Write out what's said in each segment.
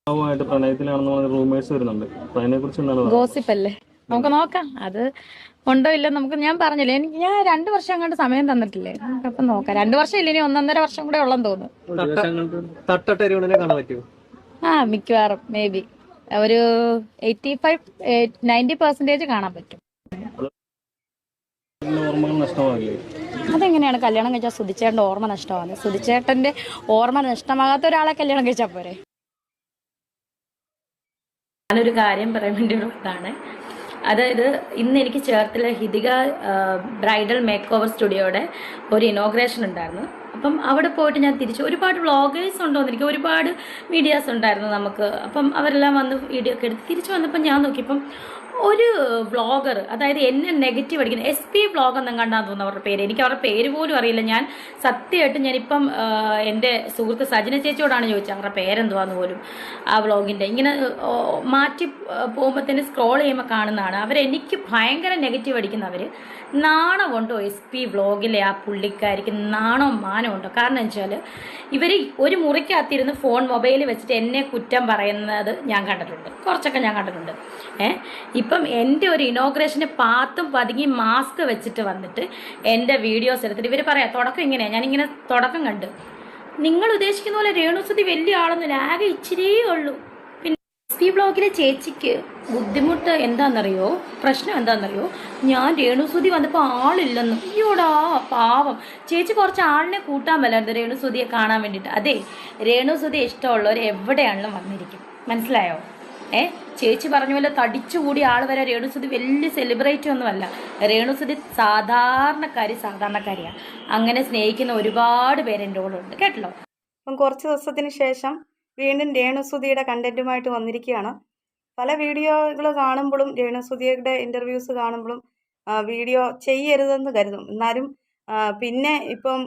പ്രണയത്തിലാണെന്നുള്ള rumours വരുന്നുണ്ട്. അപ്പൊ അതിനെക്കുറിച്ച് എന്താണ് പറയുക? ഗോസിപ്പല്ലേ, നമുക്ക് നോക്കാം. അത് ഉണ്ടോ ഇല്ല നമുക്ക്, ഞാൻ പറഞ്ഞില്ലേ, ഞാൻ 2 വർഷം അങ്ങോട്ട് സമയം തന്നിട്ടില്ലേ, നമുക്കപ്പം നോക്കാം. 2 വർഷം ഇല്ല, ഇനി 1.5 വർഷം കൂടെ ഉള്ളെന്ന് തോന്നുന്നു. തട്ടട്ടരിവണനെ കാണാൻ പറ്റുമോ? മിക്കവാറും മേ ബി ഒരു 85-90% കാണാൻ പറ്റും. ഓർമ്മകൾ നഷ്ടമാകില്ലേ? അതെങ്ങനെയാണ് കല്യാണം കഴിച്ചാൽ സുധിച്ചേട്ടൻ്റെ ഓർമ്മ നഷ്ടമാകുന്നത്? സുധിച്ചേട്ടൻ്റെ ഓർമ്മ നഷ്ടമാകാത്ത ഒരാളെ കല്യാണം കഴിച്ചാൽ പോരെ? ഞാനൊരു കാര്യം പറയാൻ വേണ്ടി വന്നതാണ്. അതായത് ഇന്ന് എനിക്ക് ചേർത്തിലെ ഹിതിക ബ്രൈഡൽ മേക്ക് ഓവർ സ്റ്റുഡിയോയുടെ ഒരു ഇനോഗ്രേഷൻ ഉണ്ടായിരുന്നു. അപ്പം അവിടെ പോയിട്ട് ഞാൻ തിരിച്ചു, ഒരുപാട് വ്ളോഗേഴ്സ് ഉണ്ടോന്ന്, എനിക്ക് ഒരുപാട് മീഡിയാസ് ഉണ്ടായിരുന്നു നമുക്ക്. അപ്പം അവരെല്ലാം വന്ന് വീഡിയോ ഒക്കെ എടുത്ത് തിരിച്ചു വന്നപ്പം ഞാൻ നോക്കിയപ്പം ഒരു വ്ളോഗർ, അതായത് എന്നെ നെഗറ്റീവ് അടിക്കുന്ന SP വ്ളോഗ് എന്നും കണ്ടാന്ന് തോന്നുന്നു അവരുടെ പേര്. എനിക്ക് അവരുടെ പേര് പോലും അറിയില്ല. ഞാൻ സത്യമായിട്ട് ഞാനിപ്പം എൻ്റെ സുഹൃത്ത് സജിന ചേച്ചിയോടാണ് ചോദിച്ചത് അവരുടെ പേരെന്തുവാന്ന് പോലും. ആ വ്ളോഗിൻ്റെ ഇങ്ങനെ മാറ്റി പോകുമ്പോഴത്തേന് സ്ക്രോൾ ചെയ്യുമ്പോൾ കാണുന്നതാണ്. അവരെനിക്ക് ഭയങ്കര നെഗറ്റീവ് അടിക്കുന്നവർ. നാണമുണ്ടോ SP വ്ളോഗിലെ ആ പുള്ളിക്കാരിക്ക്? നാണവും മാനമുണ്ടോ? കാരണം എന്ന് വെച്ചാൽ ഇവർ ഒരു മുറിക്കകത്തിരുന്ന് മൊബൈൽ വെച്ചിട്ട് എന്നെ കുറ്റം പറയുന്നത് ഞാൻ കണ്ടിട്ടുണ്ട്, കുറച്ചൊക്കെ ഞാൻ കണ്ടിട്ടുണ്ട്. ഇപ്പം എൻ്റെ ഒരു ഇനോഗ്രേഷന് പാത്തും പതുങ്ങി മാസ്ക് വെച്ചിട്ട് വന്നിട്ട് എൻ്റെ വീഡിയോസ് എടുത്തിട്ട് ഇവർ പറയാം തുടക്കം ഇങ്ങനെയാണ്. ഞാനിങ്ങനെ തുടക്കം കണ്ട്, നിങ്ങൾ ഉദ്ദേശിക്കുന്ന പോലെ രേണുസുതി വലിയ ആളൊന്നുമില്ല, ആകെ ഇച്ചിരിയേ ഉള്ളൂ. പിന്നെ SP ബ്ലോഗിലെ ചേച്ചിക്ക് ബുദ്ധിമുട്ട് എന്താണെന്നറിയോ, പ്രശ്നം എന്താണെന്നറിയോ, ഞാൻ രേണുസുതി വന്നപ്പോൾ ആളില്ലെന്നും. അയ്യോടാ പാവം ചേച്ചി, കുറച്ച് ആളിനെ കൂട്ടാൻ മേലായിരുന്നു രേണുസുതിയെ കാണാൻ വേണ്ടിയിട്ട്. അതെ, രേണുസുതിയെ ഇഷ്ടമുള്ളവർ എവിടെയാണെങ്കിലും വന്നിരിക്കും, മനസ്സിലായോ? ചേച്ചി പറഞ്ഞ പോലെ തടിച്ചുകൂടി ആൾ വരെ. രേണുസുതി വലിയ സെലിബ്രിറ്റി ഒന്നുമല്ല, രേണുസുതി സാധാരണക്കാരിയാണ്. അങ്ങനെ സ്നേഹിക്കുന്ന ഒരുപാട് പേര് എൻ്റെ കൂടെ ഉണ്ട്, കേട്ടല്ലോ. അപ്പം കുറച്ച് ദിവസത്തിന് ശേഷം വീണ്ടും രേണുസുതിയുടെ കണ്ടന്റുമായിട്ട് വന്നിരിക്കുകയാണ്. പല വീഡിയോകൾ കാണുമ്പോഴും രേണുസുതിയുടെ ഇൻ്റർവ്യൂസ് കാണുമ്പോഴും വീഡിയോ ചെയ്യരുതെന്ന് കരുതും. എന്നാലും പിന്നെ ഇപ്പം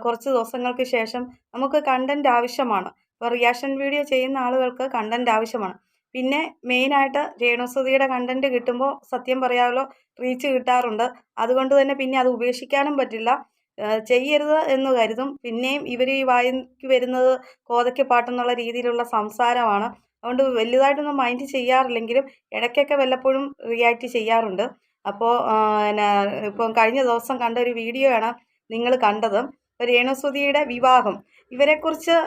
കുറച്ച് ദിവസങ്ങൾക്ക് ശേഷം നമുക്ക് കണ്ടന്റ് ആവശ്യമാണ്. ഇപ്പോൾ റിയാക്ഷൻ വീഡിയോ ചെയ്യുന്ന ആളുകൾക്ക് കണ്ടന്റ് ആവശ്യമാണ്. പിന്നെ മെയിനായിട്ട് രേണുസുതിയുടെ കണ്ടന്റ് കിട്ടുമ്പോൾ സത്യം പറയാമല്ലോ റീച്ച് കിട്ടാറുണ്ട്. അതുകൊണ്ട് തന്നെ പിന്നെ അത് ഉപേക്ഷിക്കാനും പറ്റില്ല. ചെയ്യരുത് എന്ന് കരുതും. പിന്നെയും ഇവർ ഈ വായിക്ക് വരുന്നത് കോതയ്ക്ക് പാട്ടെന്നുള്ള രീതിയിലുള്ള സംസാരമാണ്. അതുകൊണ്ട് വലുതായിട്ടൊന്നും മൈൻഡ് ചെയ്യാറില്ലെങ്കിലും ഇടയ്ക്കൊക്കെ വല്ലപ്പോഴും റിയാക്ട് ചെയ്യാറുണ്ട്. അപ്പോൾ ഇപ്പം കഴിഞ്ഞ ദിവസം കണ്ട ഒരു വീഡിയോ ആണ് നിങ്ങൾ കണ്ടത്. രേണുസുതിയുടെ വിവാഹം, ഇവരെക്കുറിച്ച്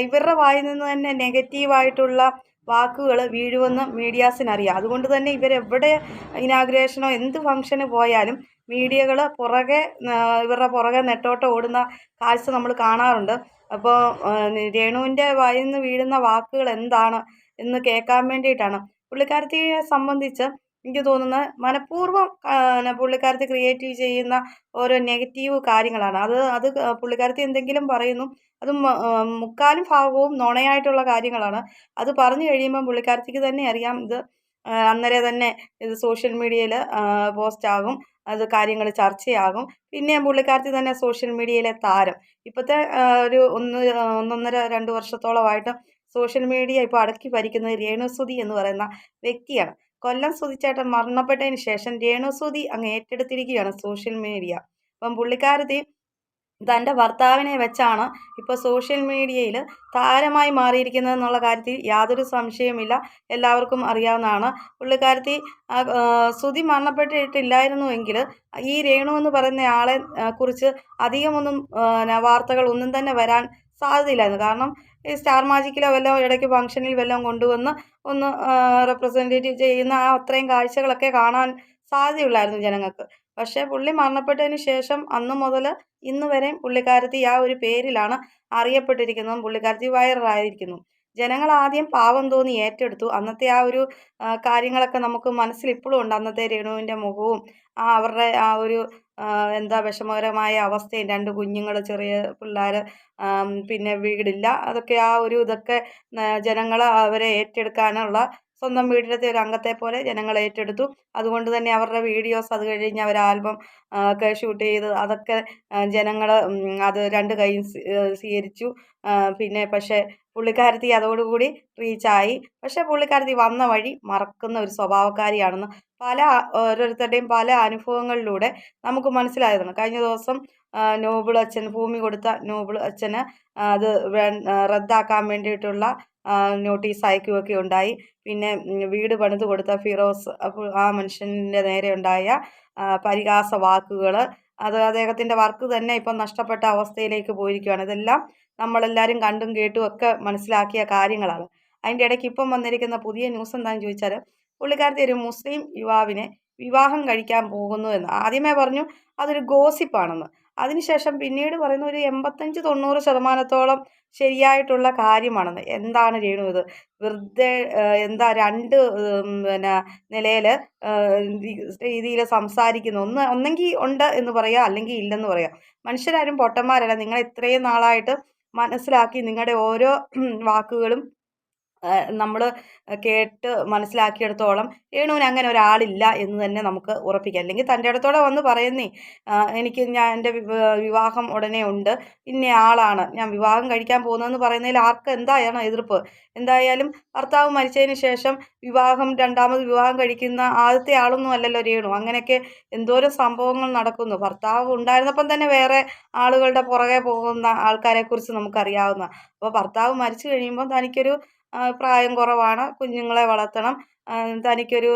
ഇവരുടെ വായിൽ നിന്ന് തന്നെ നെഗറ്റീവായിട്ടുള്ള വാക്കുകൾ വീഴുമെന്ന് മീഡിയാസിനറിയാം. അതുകൊണ്ട് തന്നെ ഇവരെവിടെ ഇനാഗ്രേഷനോ എന്ത് ഫംഗ്ഷന് പോയാലും മീഡിയകൾ ഇവരുടെ പുറകെ നെട്ടോട്ടം ഓടുന്ന കാഴ്ച നമ്മൾ കാണാറുണ്ട്. അപ്പോൾ രേണുവിൻ്റെ വായിൽ നിന്ന് വീഴുന്ന വാക്കുകൾ എന്താണ് എന്ന് കേൾക്കാൻ വേണ്ടിയിട്ടാണ്. പുള്ളിക്കാരത്തിയെ സംബന്ധിച്ച് എനിക്ക് തോന്നുന്നത് മനഃപൂർവ്വം പുള്ളിക്കാരത്തി ക്രിയേറ്റ് ചെയ്യുന്ന ഓരോ നെഗറ്റീവ് കാര്യങ്ങളാണ്. അത് പുള്ളിക്കാരത്തി എന്തെങ്കിലും പറയുന്നു, അത് മുക്കാലും ഭാഗവും നുണയായിട്ടുള്ള കാര്യങ്ങളാണ്. അത് പറഞ്ഞു കഴിയുമ്പം പുള്ളിക്കാരത്തിക്ക് തന്നെ അറിയാം ഇത് അന്നേരം തന്നെ ഇത് സോഷ്യൽ മീഡിയയിൽ പോസ്റ്റാകും, അത് കാര്യങ്ങൾ ചർച്ചയാകും. പിന്നെയും പുള്ളിക്കാരത്തി തന്നെ സോഷ്യൽ മീഡിയയിലെ താരം. ഇപ്പോഴത്തെ ഒരു 1.5-2 വർഷത്തോളമായിട്ട് സോഷ്യൽ മീഡിയ ഇപ്പോൾ അടക്കി ഭരിക്കുന്നത് രേണുസുതി എന്ന് പറയുന്ന വ്യക്തിയാണ്. കൊല്ലം സുധിച്ചേട്ടൻ മരണപ്പെട്ടതിന് ശേഷം രേണുസുതി അങ്ങ് ഏറ്റെടുത്തിരിക്കുകയാണ് സോഷ്യൽ മീഡിയ. അപ്പം പുള്ളിക്കാരത്തി തൻ്റെ ഭർത്താവിനെ വെച്ചാണ് ഇപ്പോൾ സോഷ്യൽ മീഡിയയിൽ താരമായി മാറിയിരിക്കുന്നത് എന്നുള്ള കാര്യത്തിൽ യാതൊരു സംശയവുമില്ല, എല്ലാവർക്കും അറിയാവുന്നതാണ്. പുള്ളിക്കാരത്തി സുധി മരണപ്പെട്ടിട്ടില്ലായിരുന്നുവെങ്കിൽ ഈ രേണു എന്ന് പറയുന്ന ആളെ കുറിച്ച് അധികമൊന്നും വാർത്തകൾ ഒന്നും തന്നെ വരാൻ സാധ്യതയില്ലായിരുന്നു. കാരണം ഈ സ്റ്റാർ മാജിക്കിലോ വല്ലതും ഇടയ്ക്ക് ഫംഗ്ഷനിൽ വല്ലതും കൊണ്ടുവന്ന് ഒന്ന് റെപ്രസെൻറ്റേറ്റ് ചെയ്യുന്ന ആ അത്രയും കാഴ്ചകളൊക്കെ കാണാൻ സാധ്യതയുള്ളായിരുന്നു ജനങ്ങൾക്ക്. പക്ഷേ പുള്ളി മരണപ്പെട്ടതിന് ശേഷം അന്ന് മുതൽ ഇന്ന് വരെയും പുള്ളിക്കാരത്തി ആ ഒരു പേരിലാണ് അറിയപ്പെട്ടിരിക്കുന്നതും പുള്ളിക്കാരത്തി വൈറലായിരിക്കുന്നു. ജനങ്ങൾ ആദ്യം പാവം തോന്നി ഏറ്റെടുത്തു. അന്നത്തെ ആ ഒരു കാര്യങ്ങളൊക്കെ നമുക്ക് മനസ്സിൽ ഇപ്പോഴും ഉണ്ട്. അന്നത്തെ രേണുവിൻ്റെ മുഖവും അവരുടെ ആ ഒരു എന്താ വിഷമകരമായ അവസ്ഥയും, 2 കുഞ്ഞുങ്ങൾ, ചെറിയ പിള്ളേർ, പിന്നെ വീടില്ല, അതൊക്കെ ആ ഒരു ഇതൊക്കെ ജനങ്ങൾ അവരെ ഏറ്റെടുക്കാനുള്ള സ്വന്തം വീട്ടിലത്തെ ഒരു അംഗത്തെ പോലെ ജനങ്ങൾ ഏറ്റെടുത്തു. അതുകൊണ്ട് തന്നെ അവരുടെ വീഡിയോസ് അത് കഴിഞ്ഞ് അവർ ആൽബം ഒക്കെ ഷൂട്ട് ചെയ്ത് അതൊക്കെ ജനങ്ങൾ അത് 2 കൈയും സ്വീകരിച്ചു. പിന്നെ പക്ഷേ പുള്ളിക്കാരത്തി അതോടുകൂടി റീച്ചായി. പക്ഷേ പുള്ളിക്കാരത്തി വന്ന വഴി മറക്കുന്ന ഒരു സ്വഭാവക്കാരിയാണെന്ന് ഓരോരുത്തരുടെയും പല അനുഭവങ്ങളിലൂടെ നമുക്ക് മനസ്സിലായതാണ്. കഴിഞ്ഞ ദിവസം നോബിൾ അച്ഛൻ ഭൂമി കൊടുത്ത നോബിൾ അച്ഛന് അത് റദ്ദാക്കാൻ വേണ്ടിയിട്ടുള്ള നോട്ടീസ് അയക്കുകയൊക്കെ ഉണ്ടായി. പിന്നെ വീട് പണിത് കൊടുത്ത ഫിറോസ്, അപ്പോൾ ആ മനുഷ്യൻ്റെ നേരെ ഉണ്ടായ പരിഹാസ വാക്കുകൾ, അത് അദ്ദേഹത്തിൻ്റെ വർക്ക് തന്നെ ഇപ്പം നഷ്ടപ്പെട്ട അവസ്ഥയിലേക്ക് പോയിരിക്കുകയാണ്. ഇതെല്ലാം നമ്മളെല്ലാവരും കണ്ടും കേട്ടും ഒക്കെ മനസ്സിലാക്കിയ കാര്യങ്ങളാണ്. അതിൻ്റെ ഇടയ്ക്ക് ഇപ്പം വന്നിരിക്കുന്ന പുതിയ ന്യൂസ് എന്താണെന്ന് ചോദിച്ചാൽ, പുള്ളിക്കാരത്തി ഒരു മുസ്ലിം യുവാവിനെ വിവാഹം കഴിക്കാൻ പോകുന്നു എന്ന് ആദ്യമേ പറഞ്ഞു അതൊരു ഗോസിപ്പാണെന്ന്. അതിനുശേഷം പിന്നീട് പറയുന്ന ഒരു 85-90% ശരിയായിട്ടുള്ള കാര്യമാണെന്ന്. എന്താണ് രേണു ഇത് വെറുതെ എന്താ രണ്ട് പിന്നെ നിലയിൽ രീതിയിൽ സംസാരിക്കുന്നു? ഒന്നെങ്കിൽ ഉണ്ട് എന്ന് പറയാം, അല്ലെങ്കിൽ ഇല്ലെന്ന് പറയാം. മനുഷ്യരാരും പൊട്ടന്മാരല്ല. നിങ്ങൾ ഇത്രയും നാളായിട്ട് മനസ്സിലാക്കി നിങ്ങളുടെ ഓരോ വാക്കുകളും നമ്മൾ കേട്ട് മനസ്സിലാക്കിയെടുത്തോളം രേണുവിന് അങ്ങനെ ഒരാളില്ല എന്ന് തന്നെ നമുക്ക് ഉറപ്പിക്കാം. അല്ലെങ്കിൽ തൻ്റെ അടുത്തോടെ വന്ന് പറയുന്നേ, എനിക്ക് എൻ്റെ വിവാഹം ഉടനെ ഉണ്ട്, ഇന്ന ആളാണ് ഞാൻ വിവാഹം കഴിക്കാൻ പോകുന്നതെന്ന് പറയുന്നതിൽ ആർക്ക് എന്താണ് എതിർപ്പ്? എന്തായാലും ഭർത്താവ് മരിച്ചതിന് ശേഷം രണ്ടാമത് വിവാഹം കഴിക്കുന്ന ആദ്യത്തെ ആളൊന്നും അല്ലല്ലോ രേണു. അങ്ങനെയൊക്കെ എന്തോരം സംഭവങ്ങൾ നടക്കുന്നു. ഭർത്താവ് ഉണ്ടായിരുന്നപ്പം തന്നെ വേറെ ആളുകളുടെ പുറകെ പോകുന്ന ആൾക്കാരെക്കുറിച്ച് നമുക്കറിയാവുന്ന. അപ്പോൾ ഭർത്താവ് മരിച്ചു കഴിയുമ്പോൾ തനിക്കൊരു പ്രായം കുറവാണ്, കുഞ്ഞുങ്ങളെ വളർത്തണം, തനിക്കൊരു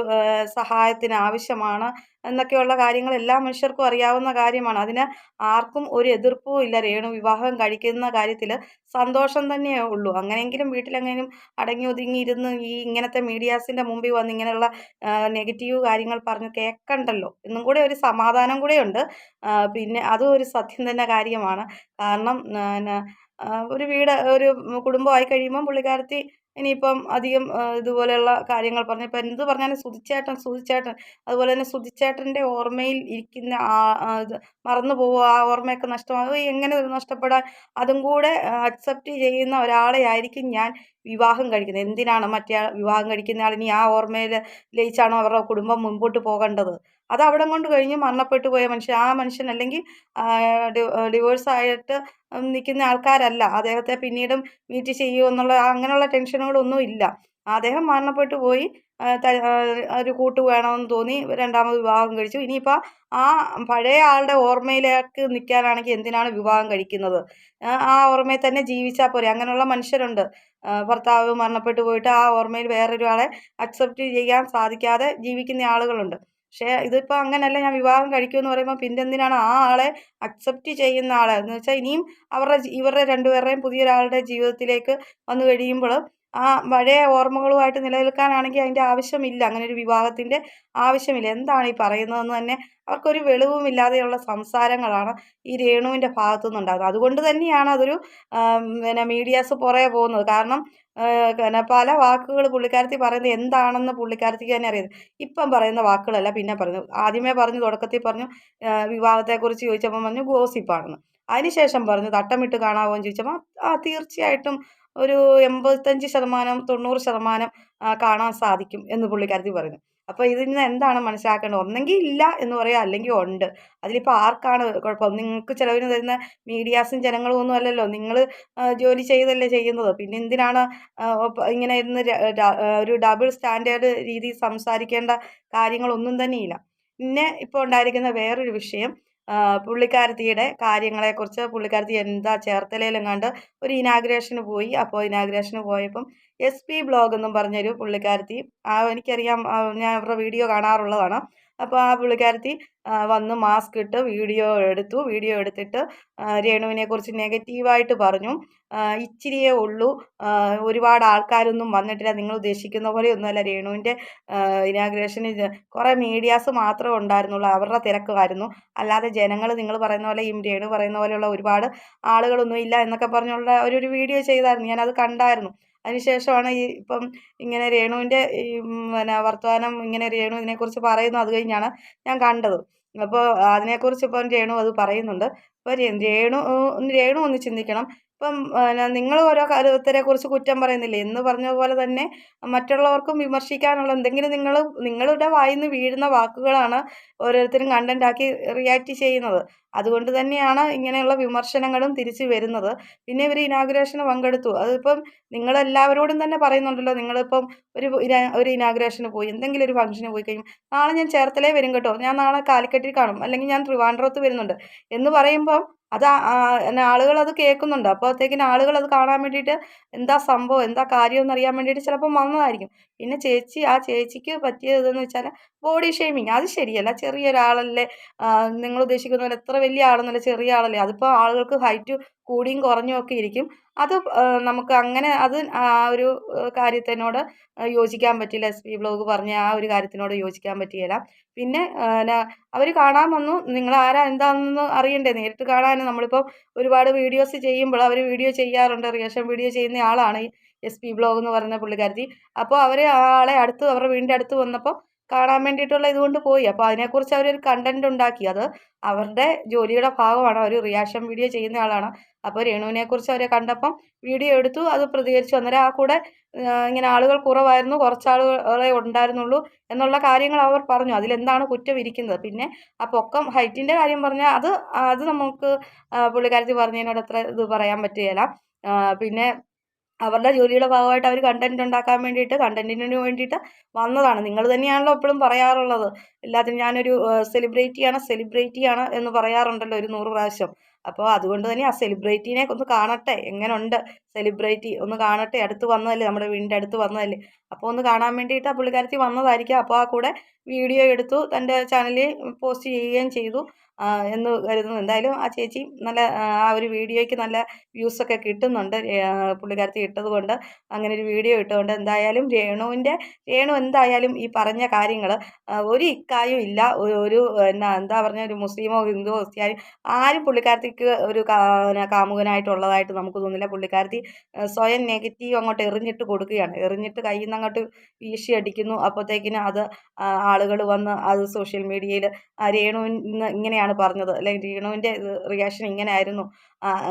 സഹായത്തിന് ആവശ്യമാണ് എന്നൊക്കെയുള്ള കാര്യങ്ങൾ എല്ലാ മനുഷ്യർക്കും അറിയാവുന്ന കാര്യമാണ്. അതിന് ആർക്കും ഒരു എതിർപ്പും ഇല്ല. രേണു വിവാഹം കഴിക്കുന്ന കാര്യത്തിൽ സന്തോഷം തന്നെയേ ഉള്ളൂ. അങ്ങനെയെങ്കിലും വീട്ടിലെങ്ങനെയും അടങ്ങി ഒതുങ്ങിയിരുന്ന് ഈ ഇങ്ങനത്തെ മീഡിയാസിൻ്റെ മുമ്പിൽ വന്ന് ഇങ്ങനെയുള്ള നെഗറ്റീവ് കാര്യങ്ങൾ പറഞ്ഞ് കേൾക്കണ്ടല്ലോ എന്നും കൂടെ ഒരു സമാധാനം കൂടെയുണ്ട്. പിന്നെ അതും ഒരു സത്യം തന്നെ കാര്യമാണ്. കാരണം ഒരു ഒരു കുടുംബമായി കഴിയുമ്പം പുള്ളിക്കാരത്തി ഇനിയിപ്പം അധികം ഇതുപോലെയുള്ള കാര്യങ്ങൾ പറഞ്ഞു ഇപ്പം എന്ത് പറഞ്ഞാലും സുധിച്ചേട്ടൻ അതുപോലെ തന്നെ സുധിച്ചേട്ടൻ്റെ ഓർമ്മയിൽ ഇരിക്കുന്ന ഇത് മറന്നു പോവുക, ആ ഓർമ്മയൊക്കെ നഷ്ടമാകുക, എങ്ങനെ നഷ്ടപ്പെടാൻ? അതും കൂടെ അക്സെപ്റ്റ് ചെയ്യുന്ന ഒരാളെ ആയിരിക്കും ഞാൻ വിവാഹം കഴിക്കുന്നത്. എന്തിനാണ് മറ്റേ വിവാഹം കഴിക്കുന്ന ആൾ ഇനി ആ ഓർമ്മയിൽ ലയിച്ചാണോ അവരുടെ കുടുംബം മുൻപോട്ട് പോകേണ്ടത്? അത് അവിടെ കൊണ്ട് കഴിഞ്ഞ് മരണപ്പെട്ടു പോയ മനുഷ്യൻ, ആ മനുഷ്യൻ അല്ലെങ്കിൽ ഡിവോഴ്സായിട്ട് നിൽക്കുന്ന ആൾക്കാരല്ല. അദ്ദേഹത്തെ പിന്നീടും മീറ്റ് ചെയ്യുമോ എന്നുള്ള അങ്ങനെയുള്ള ടെൻഷനുകളൊന്നും ഇല്ല. അദ്ദേഹം മരണപ്പെട്ടു പോയി, ഒരു കൂട്ട് വേണമെന്ന് തോന്നി രണ്ടാമത് വിവാഹം കഴിച്ചു. ഇനിയിപ്പോൾ ആ പഴയ ആളുടെ ഓർമ്മയിലേക്ക് നിൽക്കാനാണെങ്കിൽ എന്തിനാണ് വിവാഹം കഴിക്കുന്നത്? ആ ഓർമ്മയിൽ തന്നെ ജീവിച്ചാൽ പോരെ. അങ്ങനെയുള്ള മനുഷ്യരുണ്ട്. ഭർത്താവ് മരണപ്പെട്ടു പോയിട്ട് ആ ഓർമ്മയിൽ വേറൊരാളെ അക്സെപ്റ്റ് ചെയ്യാൻ സാധിക്കാതെ ജീവിക്കുന്ന ആളുകളുണ്ട്. പക്ഷേ ഇതിപ്പോൾ അങ്ങനെയല്ല, ഞാൻ വിവാഹം കഴിക്കുമെന്ന് പറയുമ്പോൾ പിന്നെന്തിനാണ് ആ ആളെ അക്സെപ്റ്റ് ചെയ്യുന്ന ആളെ എന്ന് വെച്ചാൽ ഇനിയും ഇവരുടെ രണ്ടുപേരുടെയും പുതിയൊരാളുടെ ജീവിതത്തിലേക്ക് വന്നു കഴിയുമ്പോൾ ആ പഴയ ഓർമ്മകളുമായിട്ട് നിലനിൽക്കാനാണെങ്കിൽ അതിൻ്റെ ആവശ്യമില്ല. അങ്ങനെ ഒരു വിവാഹത്തിൻ്റെ ആവശ്യമില്ല. എന്താണ് ഈ പറയുന്നതെന്ന് തന്നെ അവർക്കൊരു വെളിവുമില്ലാതെയുള്ള സംസാരങ്ങളാണ് ഈ രേണുവിൻ്റെ ഭാഗത്തു നിന്നുണ്ടാകുന്നത്. അതുകൊണ്ട് തന്നെയാണ് അതൊരു പിന്നെ മീഡിയാസ് പുറകെ പോകുന്നത്. കാരണം പിന്നെ പല വാക്കുകൾ പുള്ളിക്കാരത്തി പറയുന്നത് എന്താണെന്ന് പുള്ളിക്കാരത്തിക്ക് തന്നെ അറിയാം. ഇപ്പം പറയുന്ന വാക്കുകളല്ല പിന്നെ പറഞ്ഞു. ആദ്യമേ പറഞ്ഞു, തുടക്കത്തിൽ പറഞ്ഞു വിവാഹത്തെക്കുറിച്ച് ചോദിച്ചപ്പോൾ പറഞ്ഞു ഗോസിപ്പാണെന്ന്. അതിനുശേഷം പറഞ്ഞു തട്ടമിട്ട് കാണാമോ എന്ന് ചോദിച്ചപ്പോൾ തീർച്ചയായിട്ടും ഒരു 85% 90% കാണാൻ സാധിക്കും എന്ന് പുള്ളിക്കാരത്തി പറഞ്ഞു. അപ്പോൾ ഇതിൽ നിന്ന് എന്താണ് മനസ്സിലാക്കേണ്ടത്? ഒന്നെങ്കിൽ ഇല്ല എന്ന് പറയാം, അല്ലെങ്കിൽ ഉണ്ട്. അതിലിപ്പോൾ ആർക്കാണ് കുഴപ്പം? നിങ്ങൾക്ക് ചിലവിന് തരുന്ന മീഡിയാസും ജനങ്ങളും ഒന്നും അല്ലല്ലോ. നിങ്ങൾ ജോലി ചെയ്തല്ലേ ചെയ്യുന്നത്. പിന്നെ എന്തിനാണ് ഇങ്ങനെ ഇരുന്ന് ഒരു ഡബിൾ സ്റ്റാൻഡേർഡ് രീതിയിൽ സംസാരിക്കേണ്ട കാര്യങ്ങളൊന്നും തന്നെയില്ല. പിന്നെ ഇപ്പോൾ ഉണ്ടായിരിക്കുന്ന വേറൊരു വിഷയം, പുള്ളിക്കാരത്തിയുടെ കാര്യങ്ങളെക്കുറിച്ച്. പുള്ളിക്കാരത്തി എന്താ ചേർത്തലയിലെങ്ങാണ്ട് ഒരു ഇനാഗ്രേഷന് പോയി. അപ്പോൾ ഇനാഗ്രേഷന് പോയപ്പം SP ബ്ലോഗ് എന്നും പറഞ്ഞൊരു പുള്ളിക്കാരത്തി, എനിക്കറിയാം, ഞാൻ അവരുടെ വീഡിയോ കാണാറുള്ളതാണ്. അപ്പോൾ ആ പുള്ളിക്കാരത്തി വന്ന് മാസ്ക് ഇട്ട് വീഡിയോ എടുത്തിട്ട് രേണുവിനെക്കുറിച്ച് നെഗറ്റീവായിട്ട് പറഞ്ഞു. ഇച്ചിരിയേ ഉള്ളൂ, ഒരുപാട് ആൾക്കാരൊന്നും വന്നിട്ടില്ല, നിങ്ങൾ ഉദ്ദേശിക്കുന്ന പോലെയൊന്നുമല്ല രേണുവിൻ്റെ ഇനാഗ്രേഷന് കുറേ മീഡിയാസ് മാത്രമേ ഉണ്ടായിരുന്നുള്ളൂ, അവരുടെ തിരക്കായിരുന്നു, അല്ലാതെ ജനങ്ങൾ നിങ്ങൾ പറയുന്ന പോലെ ഈ രേണു പറയുന്ന പോലെയുള്ള ഒരുപാട് ആളുകളൊന്നും ഇല്ല എന്നൊക്കെ പറഞ്ഞുള്ള ഒരു വീഡിയോ ചെയ്തായിരുന്നു. ഞാനത് കണ്ടായിരുന്നു. അതിനുശേഷമാണ് ഇപ്പം ഇങ്ങനെ രേണുവിൻ്റെ പിന്നെ വർത്തമാനം, ഇങ്ങനെ രേണു ഇതിനെക്കുറിച്ച് പറയുന്നു, അത് കഴിഞ്ഞാണ് ഞാൻ കണ്ടത്. അപ്പോൾ അതിനെക്കുറിച്ച് ഇപ്പം രേണു അത് പറയുന്നുണ്ട്. അപ്പോൾ രേണു ഒന്ന് ചിന്തിക്കണം. ഇപ്പം നിങ്ങൾ ഓരോ കാര്യത്തിനെ കുറിച്ച് കുറ്റം പറയുന്നില്ലേ എന്ന് പറഞ്ഞ പോലെ തന്നെ മറ്റുള്ളവർക്കും വിമർശിക്കാനുള്ള എന്തെങ്കിലും നിങ്ങളുടെ വായിൽ നിന്ന് വീഴുന്ന വാക്കുകളാണ് ഓരോരുത്തരും കണ്ടൻ്റാക്കി റിയാക്ട് ചെയ്യുന്നത്. അതുകൊണ്ട് തന്നെയാണ് ഇങ്ങനെയുള്ള വിമർശനങ്ങളും തിരിച്ചു വരുന്നത്. പിന്നെ ഇവർ ഇനാഗുറേഷന് പങ്കെടുത്തു. അതിപ്പം നിങ്ങളെല്ലാവരോടും തന്നെ പറയുന്നുണ്ടല്ലോ, നിങ്ങളിപ്പം ഒരു ഇനാഗുറേഷന് പോയി, എന്തെങ്കിലും ഒരു ഫംഗ്ഷന് പോയി കഴിയും, നാളെ ഞാൻ ചേർത്തലേ വരും കേട്ടോ, ഞാൻ നാളെ കാലിക്കറ്റിൽ കാണും, അല്ലെങ്കിൽ ഞാൻ ട്രിവാൻഡ്രത്ത് വരുന്നുണ്ട് എന്ന് പറയുമ്പം അത് ആളുകൾ അത് കേൾക്കുന്നുണ്ട്. അപ്പോഴത്തേക്കിന് ആളുകൾ അത് കാണാൻ വേണ്ടിയിട്ട് എന്താ സംഭവം, എന്താ കാര്യം എന്നറിയാൻ വേണ്ടിയിട്ട് ചിലപ്പം വന്നതായിരിക്കും. പിന്നെ ആ ചേച്ചിക്ക് പറ്റിയതെന്ന് വെച്ചാൽ ബോഡി ഷെയ്മിങ്. അത് ശരിയല്ല. ചെറിയൊരാളല്ലേ, നിങ്ങൾ ഉദ്ദേശിക്കുന്ന പോലെ എത്ര വലിയ ആളെന്നല്ല, ചെറിയ ആളല്ലേ. അതിപ്പോൾ ആളുകൾക്ക് ഹൈറ്റ് കൂടിയും കുറഞ്ഞും ഒക്കെ ഇരിക്കും. അത് നമുക്ക് അങ്ങനെ ആ ഒരു കാര്യത്തിനോട് യോജിക്കാൻ പറ്റില്ല. SP ബ്ലോഗ് പറഞ്ഞ ആ ഒരു കാര്യത്തിനോട് യോജിക്കാൻ പറ്റുകയില്ല. പിന്നെ അവർ കാണാൻ വന്നു, നിങ്ങൾ ആരാ എന്താണെന്ന് അറിയണ്ടേ, നേരിട്ട് കാണാൻ. നമ്മളിപ്പോൾ ഒരുപാട് വീഡിയോസ് ചെയ്യുമ്പോൾ അവർ വീഡിയോ ചെയ്യാറുണ്ട്, റിയാക്ഷൻ വീഡിയോ ചെയ്യുന്ന ആളാണ് ഈ SP ബ്ലോഗ് എന്ന് പറയുന്ന പുള്ളിക്കാരത്തി. അപ്പോൾ അവർ ആളെ അവരുടെ വീടിൻ്റെ അടുത്ത് വന്നപ്പോൾ കാണാൻ വേണ്ടിയിട്ടുള്ള ഇതുകൊണ്ട് പോയി. അപ്പോൾ അതിനെക്കുറിച്ച് അവരൊരു കണ്ടന്റ് ഉണ്ടാക്കി. അത് അവരുടെ ജോലിയുടെ ഭാഗമാണ്. അവർ റിയാക്ഷൻ വീഡിയോ ചെയ്യുന്ന ആളാണ്. അപ്പോൾ രേണുവിനെക്കുറിച്ച് അവരെ കണ്ടപ്പം വീഡിയോ എടുത്തു, അത് പ്രതികരിച്ചു. അന്നേരം ആ കൂടെ ഇങ്ങനെ ആളുകൾ കുറവായിരുന്നു, കുറച്ച് ആളുകളെ ഉണ്ടായിരുന്നുള്ളൂ എന്നുള്ള കാര്യങ്ങൾ അവർ പറഞ്ഞു. അതിലെന്താണ് കുറ്റം ഇരിക്കുന്നത്? പിന്നെ ആ പൊക്കം ഹൈറ്റിൻ്റെ കാര്യം പറഞ്ഞാൽ അത് നമുക്ക് പുള്ളിക്കാരത്തി പറഞ്ഞതിനോട് അത്ര ഇത് പറയാൻ പറ്റുകയില്ല. പിന്നെ അവരുടെ ജോലിയുടെ ഭാഗമായിട്ട് അവർ കണ്ടന്റിന് വേണ്ടിയിട്ട് വന്നതാണ്. നിങ്ങൾ തന്നെയാണല്ലോ എപ്പോഴും പറയാറുള്ളത്, എല്ലാത്തിനും ഞാനൊരു സെലിബ്രിറ്റിയാണ് എന്ന് പറയാറുണ്ടല്ലോ ഒരു 100 പ്രാവശ്യം. അപ്പോൾ അതുകൊണ്ട് തന്നെ ആ സെലിബ്രിറ്റീനെ ഒന്ന് കാണട്ടെ, എങ്ങനെയുണ്ട് സെലിബ്രിറ്റി ഒന്ന് കാണട്ടെ. അടുത്ത് വന്നതല്ലേ, നമ്മുടെ വീടിൻ്റെ അടുത്ത് വന്നതല്ലേ, അപ്പോൾ ഒന്ന് കാണാൻ വേണ്ടിയിട്ട് ആ പുള്ളിക്കാരത്തി വന്നതായിരിക്കും. അപ്പോൾ ആ കൂടെ വീഡിയോ എടുത്തു തൻ്റെ ചാനലിൽ പോസ്റ്റ് ചെയ്യുകയും ചെയ്തു എന്ന് കരുതുന്നു. എന്തായാലും ആ ചേച്ചി നല്ല ആ ഒരു വീഡിയോയ്ക്ക് നല്ല വ്യൂസൊക്കെ കിട്ടുന്നുണ്ട്. പുള്ളിക്കാരത്തി ഇട്ടതുകൊണ്ട്, അങ്ങനെ ഒരു വീഡിയോ ഇട്ടുകൊണ്ട്. എന്തായാലും രേണു എന്തായാലും ഈ പറഞ്ഞ കാര്യങ്ങൾ ഒരു ഇക്കായും ഇല്ല. എന്താ പറഞ്ഞ ഒരു മുസ്ലിമോ ഹിന്ദുവോ ക്രിസ്ത്യാനി ആരും പുള്ളിക്കാരത്തിക്ക് ഒരു കാമുകനായിട്ടുള്ളതായിട്ട് നമുക്ക് തോന്നുന്നില്ല. പുള്ളിക്കാരത്തി സ്വയം നെഗറ്റീവ് അങ്ങോട്ട് എറിഞ്ഞിട്ട് കൊടുക്കുകയാണ്, എറിഞ്ഞിട്ട് കയ്യിൽ നിന്ന് അങ്ങോട്ട് വീശി അടിക്കുന്നു. അപ്പോഴത്തേക്കിന് അത് ആളുകൾ വന്ന് അത് സോഷ്യൽ മീഡിയയിൽ രേണുവിന് ഇങ്ങനെയാണ് പറഞ്ഞത്, അല്ലെങ്കിൽ രേണുവിൻ്റെ റിയാക്ഷൻ ഇങ്ങനെ ആയിരുന്നു,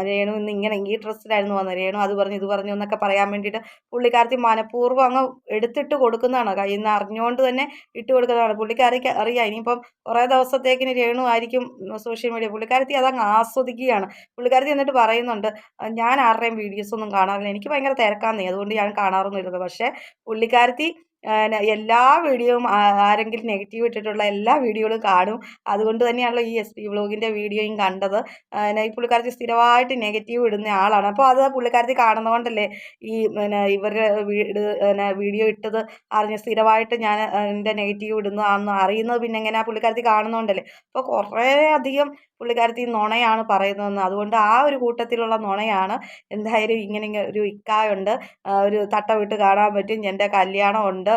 രേണു ഇന്ന് ഇങ്ങനെ ഈ ഡ്രസ്സിലായിരുന്നു വന്നത്, രേണു അത് പറഞ്ഞു ഇത് പറഞ്ഞു എന്നൊക്കെ പറയാൻ വേണ്ടിയിട്ട് പുള്ളിക്കാരത്തി മനഃപൂർവ്വം അങ്ങ് എടുത്തിട്ട് കൊടുക്കുന്നതാണ്, കയ്യിൽ നിന്ന് അറിഞ്ഞുകൊണ്ട് തന്നെ ഇട്ട് കൊടുക്കുന്നതാണ്. പുള്ളിക്കാരിക്ക് അറിയാം ഇനിയിപ്പം കുറേ ദിവസത്തേക്കിന് രേണു ആയിരിക്കും സോഷ്യൽ മീഡിയ. പുള്ളിക്കാരത്തി അതങ്ങ് ആസ്വദിക്കുകയാണ്. പുള്ളിക്കാരത്തി എന്നിട്ട് പറയുന്നുണ്ട്, ഞാൻ ആരുടെയും വീഡിയോസൊന്നും കാണാറില്ല, എനിക്ക് ഭയങ്കര തിരക്കാന്നേ, അതുകൊണ്ട് ഞാൻ കാണാറൊന്നുമിരുന്നു. പക്ഷേ പുള്ളിക്കാരത്തി എല്ലാ വീഡിയോയും ആരെങ്കിലും നെഗറ്റീവ് ഇട്ടിട്ടുള്ള എല്ലാ വീഡിയോകളും കാണും. അതുകൊണ്ട് തന്നെയാണല്ലോ ഈ SP ബ്ലോഗിൻ്റെ വീഡിയോയും കണ്ടത്. ഈ പുള്ളിക്കാരത്തി സ്ഥിരമായിട്ട് നെഗറ്റീവ് ഇടുന്ന ആളാണ്. അപ്പോൾ അത് പുള്ളിക്കാരത്തി കാണുന്നതുകൊണ്ടല്ലേ ഈ ഇവരുടെ വീഡിയോ ഇട്ടത് അറിഞ്ഞ് സ്ഥിരമായിട്ട് ഞാൻ എൻ്റെ നെഗറ്റീവ് ഇടുന്നതാണെന്ന് അറിയുന്നത് പിന്നെ എങ്ങനെയാണ് പുള്ളിക്കാരത്തി കാണുന്നതുകൊണ്ടല്ലേ. അപ്പോൾ കുറേ അധികം പുള്ളിക്കാരത്തി നുണയാണ് പറയുന്നതെന്ന്, അതുകൊണ്ട് ആ ഒരു കൂട്ടത്തിലുള്ള നുണയാണ്. എന്തായാലും ഇങ്ങനെ ഒരു ഇക്കായുണ്ട്, ഒരു തട്ട വിട്ട് കാണാൻ പറ്റും, എൻ്റെ കല്യാണം ഉണ്ട്,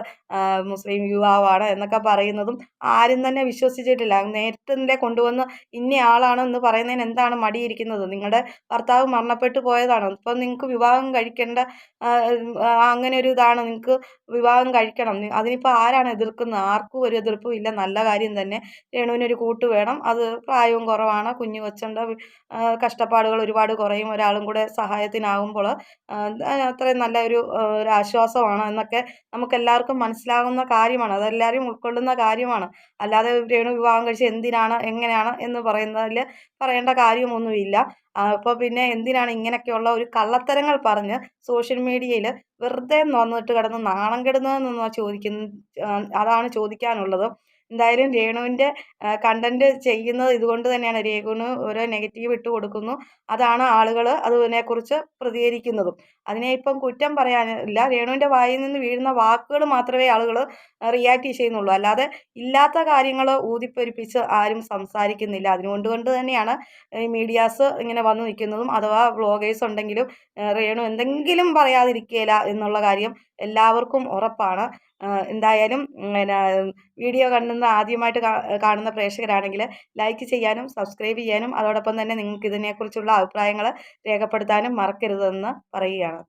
മുസ്ലിം യുവാവാണ് എന്നൊക്കെ പറയുന്നതും ആരും തന്നെ വിശ്വസിച്ചിട്ടില്ല. നേരത്തെ കൊണ്ടുവന്ന് ഇന്നയാളാണ് എന്ന് പറയുന്നതിന് എന്താണ് മടിയിരിക്കുന്നത്? നിങ്ങളുടെ ഭർത്താവ് മരണപ്പെട്ടു പോയതാണ്, ഇപ്പം നിങ്ങൾക്ക് വിവാഹം കഴിക്കേണ്ട അങ്ങനെ ഒരു ഇതാണ്, നിങ്ങൾക്ക് വിവാഹം കഴിക്കണം. അതിനിപ്പോൾ ആരാണ് എതിർക്കുന്നത്? ആർക്കും ഒരു എതിർപ്പും ഇല്ല. നല്ല കാര്യം തന്നെ. രേണുവിനൊരു കൂട്ട് വേണം, അത് പ്രായവും കുറവാണ്, കുഞ്ഞു കൊച്ചുണ്ട്, കഷ്ടപ്പാടുകൾ ഒരുപാട് കുറയും, ഒരാളും കൂടെ സഹായത്തിനാകുമ്പോൾ അത്രയും നല്ല ഒരു ആശ്വാസമാണ് എന്നൊക്കെ നമുക്കെല്ലാവർക്കും മനസ്സിലാകുന്ന കാര്യമാണ്. അതെല്ലാവരും ഉൾക്കൊള്ളുന്ന കാര്യമാണ്. അല്ലാതെ രേണു വിവാഹം കഴിച്ച് എന്തിനാണ് എങ്ങനെയാണ് എന്ന് പറയുന്നതിൽ പറയേണ്ട കാര്യമൊന്നുമില്ല. അപ്പോൾ പിന്നെ എന്തിനാണ് ഇങ്ങനെയൊക്കെയുള്ള ഒരു കള്ളത്തരങ്ങൾ പറഞ്ഞ് സോഷ്യൽ മീഡിയയിൽ വെറുതെ വന്നിട്ട് കിടന്ന് നാണം കെടുന്നതെന്ന് അതാണ് ചോദിക്കാനുള്ളത്. എന്തായാലും രേണുവിൻ്റെ കണ്ടന്റ് ചെയ്യുന്നത് ഇതുകൊണ്ട് തന്നെയാണ്. രേണു ഓരോ നെഗറ്റീവ് ഇട്ട് കൊടുക്കുന്നു, അതാണ് ആളുകൾ അതിനെക്കുറിച്ച് പ്രതികരിക്കുന്നതും. അതിനെ ഇപ്പം കുറ്റം പറയാനില്ല. രേണുവിൻ്റെ വായിൽ നിന്ന് വീഴുന്ന വാക്കുകൾ മാത്രമേ ആളുകൾ റിയാക്ട് ചെയ്യുന്നുള്ളൂ, അല്ലാതെ ഇല്ലാത്ത കാര്യങ്ങൾ ഊതിപ്പെരുപ്പിച്ച് ആരും സംസാരിക്കുന്നില്ല. അതുകൊണ്ട് തന്നെയാണ് ഈ മീഡിയാസ് ഇങ്ങനെ വന്നു നിൽക്കുന്നതും. അഥവാ വ്ളോഗേഴ്സ് ഉണ്ടെങ്കിലും രേണു എന്തെങ്കിലും പറയാതിരിക്കുകയില്ല എന്നുള്ള കാര്യം എല്ലാവർക്കും ഉറപ്പാണ്. എന്തായാലും വീഡിയോ ആദ്യമായിട്ട് കാണുന്ന പ്രേക്ഷകരാണെങ്കിൽ ലൈക്ക് ചെയ്യാനും സബ്സ്ക്രൈബ് ചെയ്യാനും അതോടൊപ്പം തന്നെ നിങ്ങൾക്ക് ഇതിനെക്കുറിച്ചുള്ള അഭിപ്രായങ്ങൾ രേഖപ്പെടുത്താനും മറക്കരുതെന്ന് പറയുകയാണ്.